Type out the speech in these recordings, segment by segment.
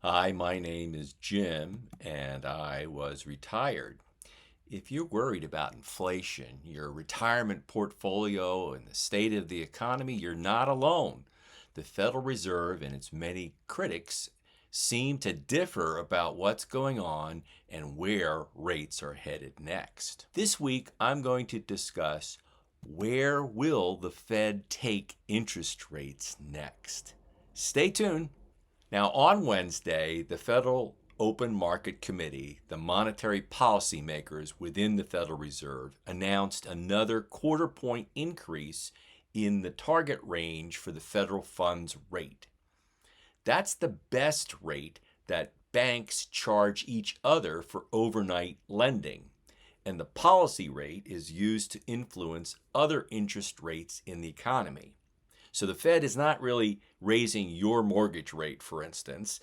Hi, my name is Jim, and I was retired. If you're worried about inflation, your retirement portfolio, and the state of the economy, you're not alone. The Federal Reserve and its many critics seem to differ about what's going on and where rates are headed next. This week, I'm going to discuss where will the Fed take interest rates next. Stay tuned. Now, on Wednesday, the Federal Open Market Committee, the monetary policy makers within the Federal Reserve, announced another quarter point increase in the target range for the federal funds rate. That's the best rate that banks charge each other for overnight lending. And the policy rate is used to influence other interest rates in the economy. So the Fed is not really raising your mortgage rate, for instance.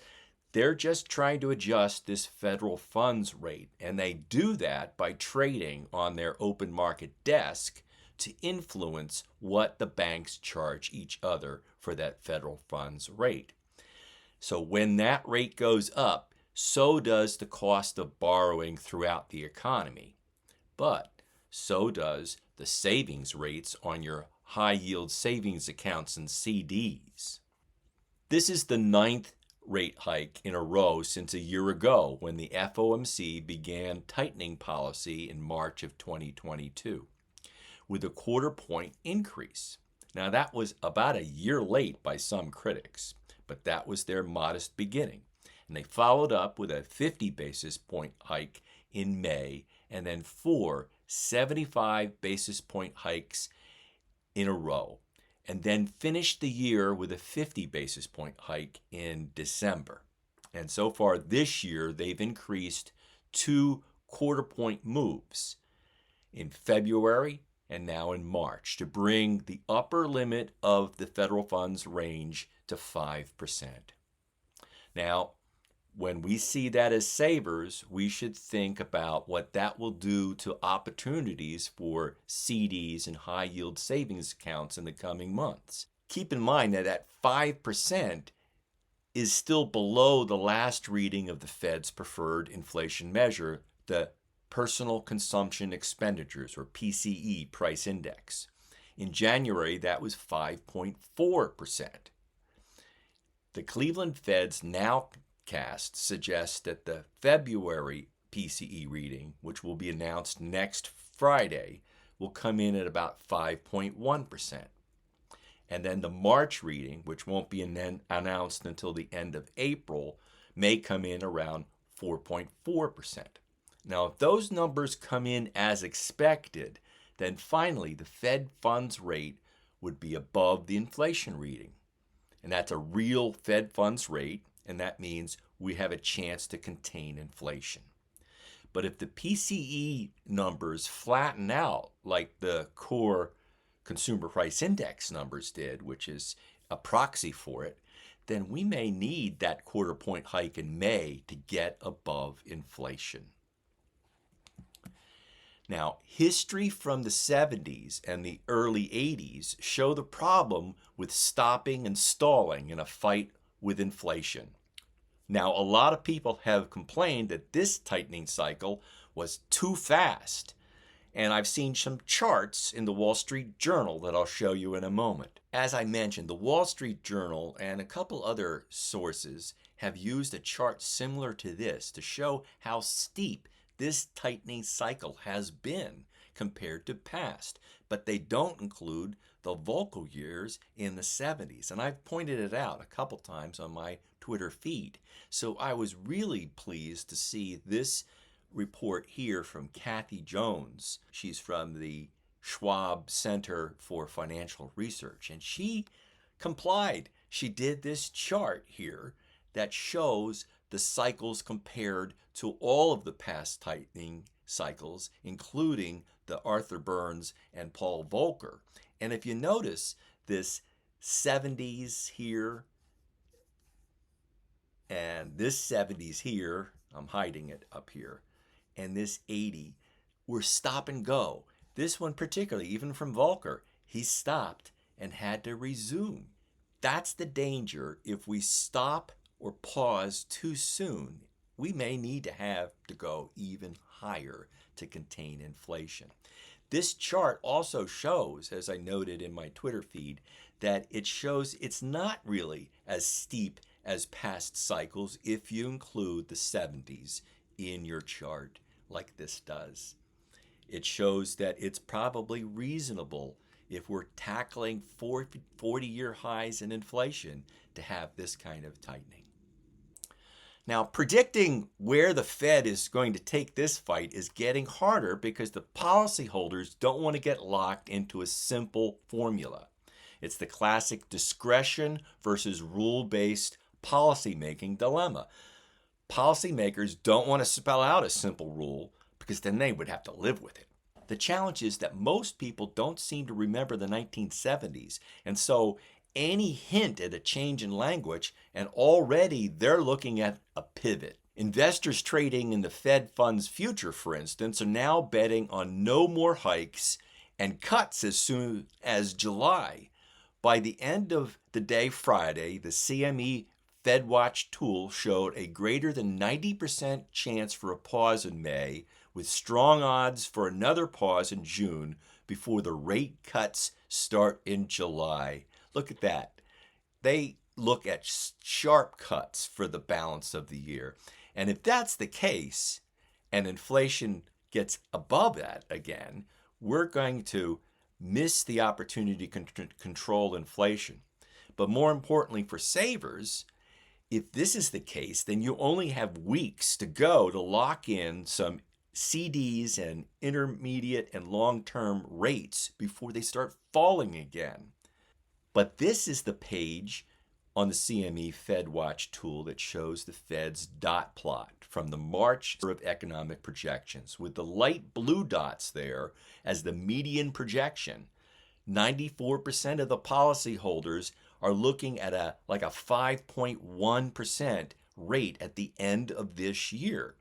They're just trying to adjust this federal funds rate, and they do that by trading on their open market desk to influence what the banks charge each other for that federal funds rate. So when that rate goes up, so does the cost of borrowing throughout the economy. But so does the savings rates on your high-yield savings accounts and CDs. This is the ninth rate hike in a row since a year ago when the FOMC began tightening policy in March of 2022 with a quarter point increase. Now that was about a year late by some critics, but that was their modest beginning. And they followed up with a 50 basis point hike in May and then 4 75 basis point hikes in a row, and then finished the year with a 50 basis point hike in December. And so far this year, they've increased 2 quarter point moves in February and now in March to bring the upper limit of the federal funds range to 5%. Now, when we see that as savers, we should think about what that will do to opportunities for CDs and high yield savings accounts in the coming months. Keep in mind that at 5% is still below the last reading of the Fed's preferred inflation measure, the Personal Consumption Expenditures, or PCE price index. In January, that was 5.4%. The Cleveland Fed's nowcast suggests that the February PCE reading, which will be announced next Friday, will come in at about 5.1%. And then the March reading, which won't be announced until the end of April, may come in around 4.4%. Now, if those numbers come in as expected, then finally the Fed funds rate would be above the inflation reading. And that's a real Fed funds rate, and that means we have a chance to contain inflation. But if the PCE numbers flatten out like the core consumer price index numbers did, which is a proxy for it, then we may need that quarter point hike in May to get above inflation. Now, history from the 70s and the early 80s show the problem with stopping and stalling in a fight with inflation. Now, a lot of people have complained that this tightening cycle was too fast, and I've seen some charts in the Wall Street Journal that I'll show you in a moment. As I mentioned, the Wall Street Journal and a couple other sources have used a chart similar to this to show how steep this tightening cycle has been compared to past, but they don't include the Volcker years in the 70s. And I've pointed it out a couple times on my Twitter feed. So I was really pleased to see this report here from Kathy Jones. She's from the Schwab Center for Financial Research, and she complied. She did this chart here that shows the cycles compared to all of the past tightening cycles, including the Arthur Burns and Paul Volcker. And if you notice this 70s here and this 70s here, I'm hiding it up here, and this 80, were stop and go. This one particularly, even from Volcker, he stopped and had to resume. That's the danger if we stop or pause too soon. We may need to have to go even higher to contain inflation. This chart also shows, as I noted in my Twitter feed, that it shows it's not really as steep as past cycles if you include the 70s in your chart like this does. It shows that it's probably reasonable if we're tackling 40-year highs in inflation to have this kind of tightening. Now, predicting where the Fed is going to take this fight is getting harder because the policyholders don't want to get locked into a simple formula. It's the classic discretion versus rule-based policymaking dilemma. Policymakers don't want to spell out a simple rule because then they would have to live with it. The challenge is that most people don't seem to remember the 1970s, and so any hint at a change in language, and already they're looking at a pivot. Investors trading in the Fed funds future, for instance, are now betting on no more hikes and cuts as soon as July. By the end of the day Friday, the CME FedWatch tool showed a greater than 90% chance for a pause in May, with strong odds for another pause in June before the rate cuts start in July. Look at that. They look at sharp cuts for the balance of the year. And if that's the case, and inflation gets above that again, we're going to miss the opportunity to control inflation. But more importantly for savers, if this is the case, then you only have weeks to go to lock in some CDs and intermediate and long-term rates before they start falling again. But this is the page on the CME FedWatch tool that shows the Fed's dot plot from the March of economic projections, with the light blue dots there as the median projection. 94% of the policyholders are looking at a 5.1% rate at the end of this year.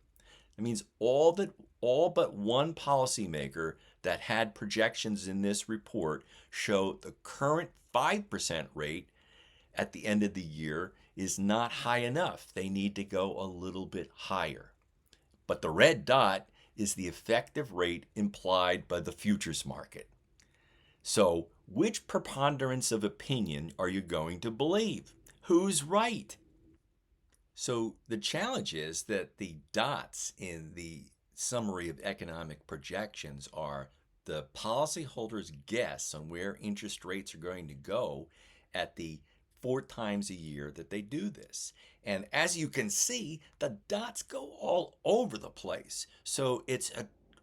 That means all but one policymaker that had projections in this report show the current 5% rate at the end of the year is not high enough. They need to go a little bit higher. But the red dot is the effective rate implied by the futures market. So, which preponderance of opinion are you going to believe? Who's right? So, the challenge is that the dots in the summary of economic projections are the policyholders' guess on where interest rates are going to go at the 4 times a year that they do this. And as you can see, the dots go all over the place. So it's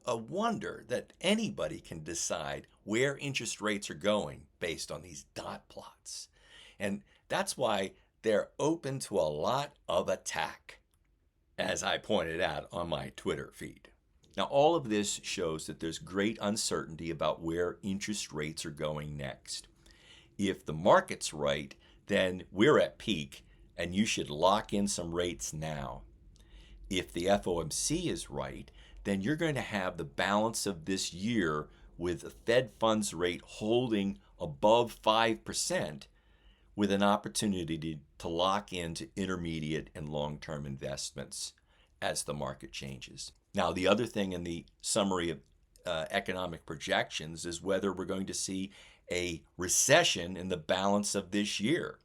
a wonder that anybody can decide where interest rates are going based on these dot plots. And that's why they're open to a lot of attack, as I pointed out on my Twitter feed. Now, all of this shows that there's great uncertainty about where interest rates are going next. If the market's right, then we're at peak, and you should lock in some rates now. If the FOMC is right, then you're going to have the balance of this year with the Fed funds rate holding above 5%, with an opportunity to lock into intermediate and long-term investments as the market changes. Now, the other thing in the summary of economic projections is whether we're going to see a recession in the balance of this year.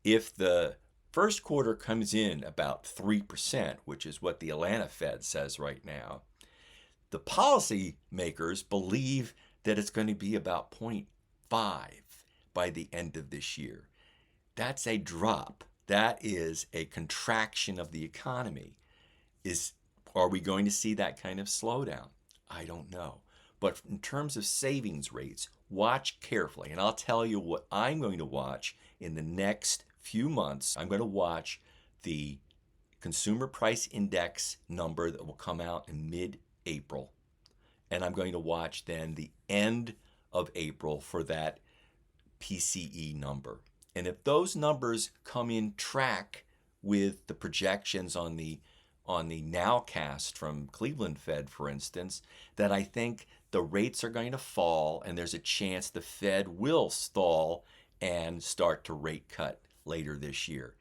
If the first quarter comes in about 3%, which is what the Atlanta Fed says right now, the policymakers believe that it's going to be about 0.5 by the end of this year. That's a drop. That is a contraction of the economy. Are we going to see that kind of slowdown? I don't know. But in terms of savings rates, watch carefully. And I'll tell you what I'm going to watch in the next few months. I'm going to watch the consumer price index number that will come out in mid-April. And I'm going to watch then the end of April for that PCE number. And if those numbers come in track with the projections on the nowcast from Cleveland Fed, for instance, that I think the rates are going to fall and there's a chance the Fed will stall and start to rate cut later this year.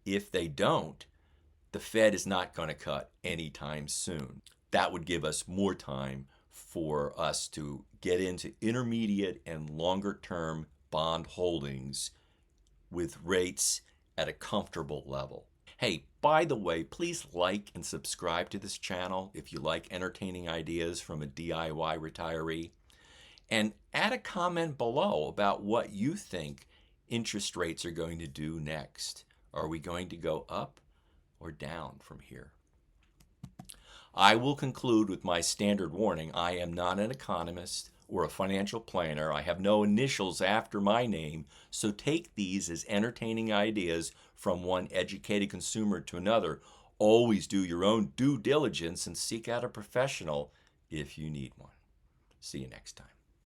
If they don't, the Fed is not going to cut anytime soon. That would give us more time for us to get into intermediate and longer term bond holdings with rates at a comfortable level. Hey, by the way, please like and subscribe to this channel if you like entertaining ideas from a DIY retiree. And add a comment below about what you think interest rates are going to do next. Are we going to go up or down from here? I will conclude with my standard warning. I am not an economist or a financial planner. I have no initials after my name, so take these as entertaining ideas from one educated consumer to another. Always do your own due diligence and seek out a professional if you need one. See you next time.